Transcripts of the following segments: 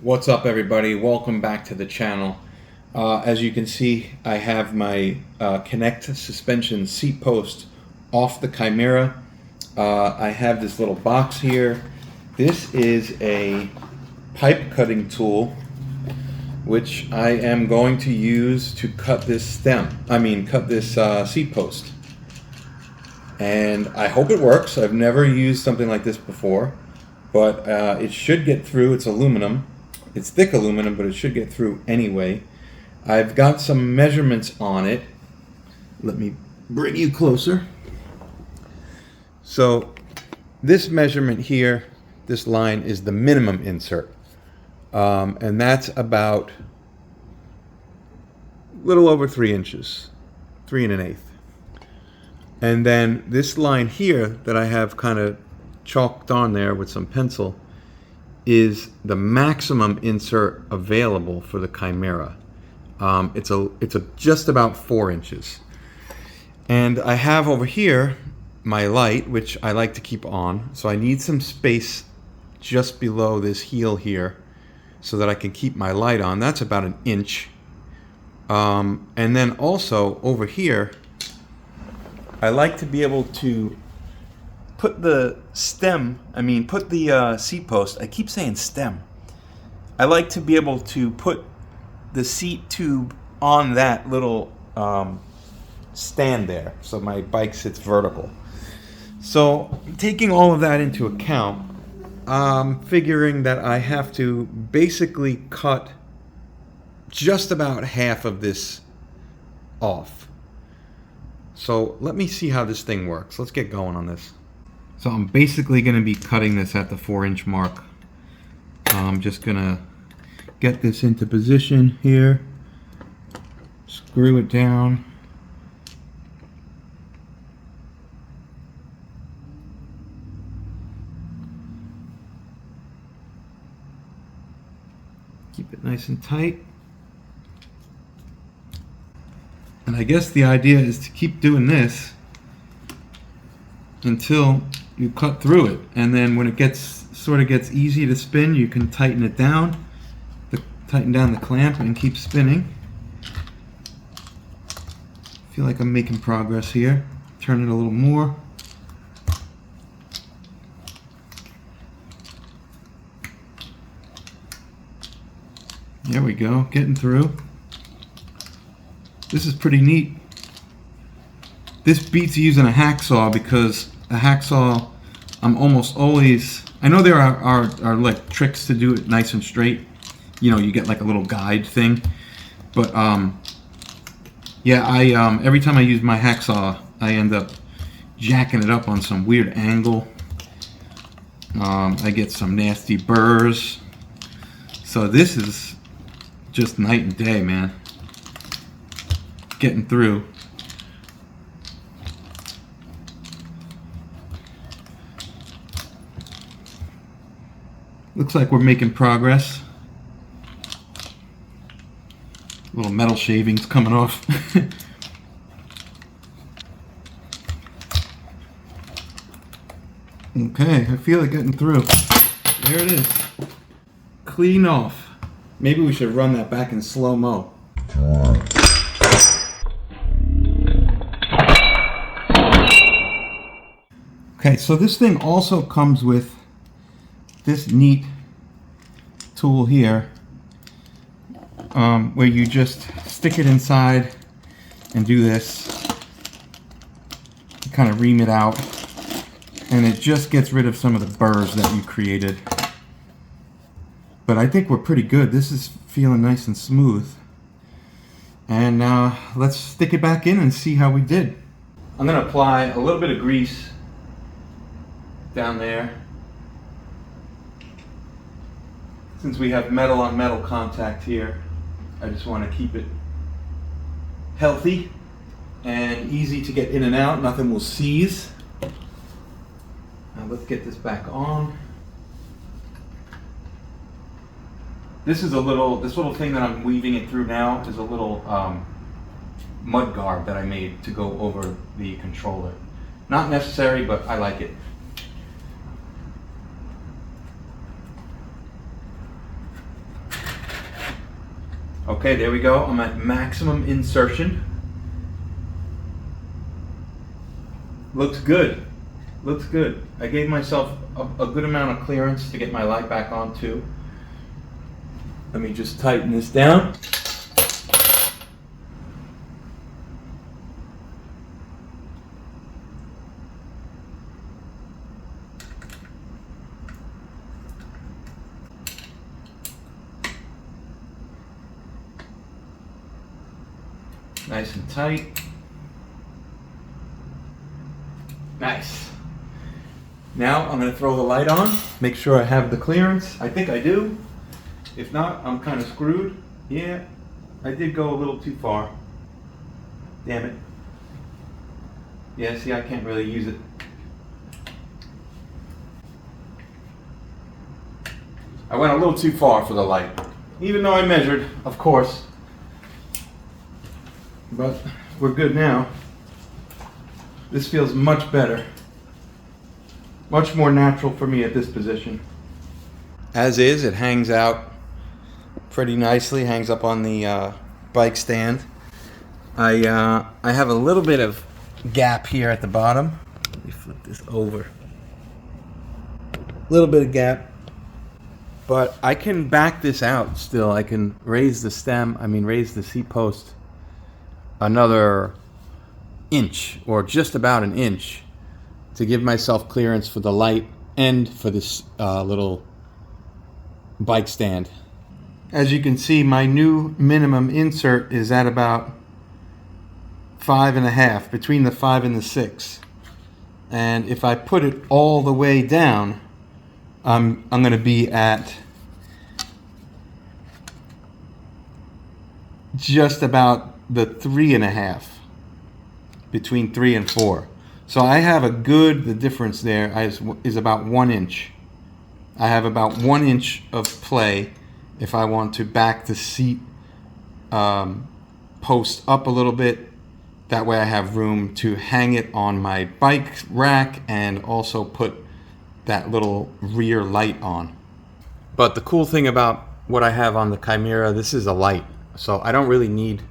What's up, everybody? Welcome back to the channel. As you can see, I have my Kinekt suspension seat post off the Chimera. I have this little box here. This is a pipe cutting tool which I am going to use to cut this seat post. And I hope it works. I've never used something like this before, but it should get through. It's aluminum. It's thick aluminum, but it should get through anyway. I've got some measurements on it. Let me bring you closer. So this measurement here, this line is the minimum insert. And that's about a little over 3 inches, 3 1/8. And then this line here that I have kind of chalked on there with some pencil is the maximum insert available for the Chimera. It's just about 4 inches. And I have over here my light, which I like to keep on. So I need some space just below this heel here so that I can keep my light on. That's about 1 inch. And then also over here, I like to be able to put the seat post, I keep saying stem. I like to be able to put the seat tube on that little stand there, so my bike sits vertical. So taking all of that into account, I'm figuring that I have to basically cut just about half of this off. So let me see how this thing works. Let's get going on this. So I'm basically going to be cutting this at the 4-inch mark. I'm just going to get this into position here, screw it down. Keep it nice and tight. And I guess the idea is to keep doing this until you cut through it, and then when it sort of gets easy to spin, you can tighten it down, tighten down the clamp, and keep spinning. I feel like I'm making progress here. Turn it a little more. There we go, getting through. This is pretty neat. This beats using a hacksaw, because a hacksaw, I'm almost always, I know there are like tricks to do it nice and straight. You know, you get like a little guide thing. But yeah, every time I use my hacksaw, I end up jacking it up on some weird angle. I get some nasty burrs. So this is just night and day, man. Getting through. Looks like we're making progress. Little metal shavings coming off. Okay, I feel it getting through. There it is. Clean off. Maybe we should run that back in slow-mo. Okay, so this thing also comes with this neat tool here, where you just stick it inside and do this, kind of ream it out, and it just gets rid of some of the burrs that you created. But I think we're pretty good. This is feeling nice and smooth. And let's stick it back in and see how we did. I'm going to apply a little bit of grease down there. Since we have metal on metal contact here, I just want to keep it healthy and easy to get in and out. Nothing will seize. Now let's get this back on. This little thing that I'm weaving it through now is a little mud guard that I made to go over the controller. Not necessary, but I like it. Okay, there we go. I'm at maximum insertion. Looks good. Looks good. I gave myself a good amount of clearance to get my light back on too. Let me just tighten this down. Nice and tight. Nice. Now I'm going to throw the light on, make sure I have the clearance. I think I do. If not, I'm kind of screwed. Yeah, I did go a little too far. Damn it. Yeah, see, I can't really use it. I went a little too far for the light. Even though I measured, of course. But we're good now. This feels much better. Much more natural for me at this position. As is, it hangs out pretty nicely, hangs up on the bike stand. I have a little bit of gap here at the bottom. Let me flip this over. A little bit of gap. But I can back this out still. I can raise the raise the seat post another inch, or just about an inch, to give myself clearance for the light and for this little bike stand. As you can see, my new minimum insert is at about 5.5, between the 5 and the 6. And if I put it all the way down, I'm going to be at just about the 3.5, between 3 and 4. So I have the difference there is about 1 inch. I have about 1 inch of play if I want to back the seat post up a little bit. That way I have room to hang it on my bike rack and also put that little rear light on. But the cool thing about what I have on the Chimera, this is a light. So I don't really need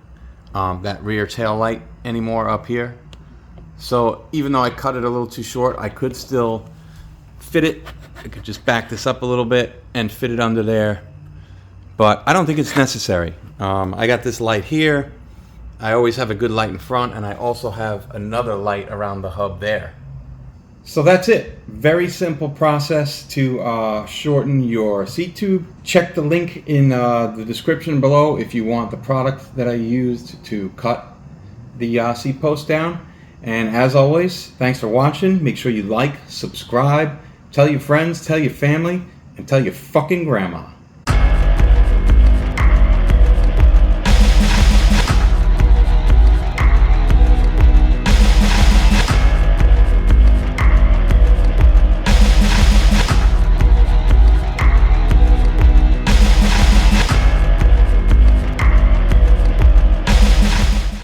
that rear tail light anymore up here. So even though I cut it a little too short, I could still fit it. I could just back this up a little bit and fit it under there. But I don't think it's necessary. I got this light here. I always have a good light in front, and I also have another light around the hub there. So that's it. Very simple process to shorten your seat tube. Check the link in the description below if you want the product that I used to cut the seat post down. And as always, thanks for watching. Make sure you like, subscribe, tell your friends, tell your family, and tell your fucking grandma.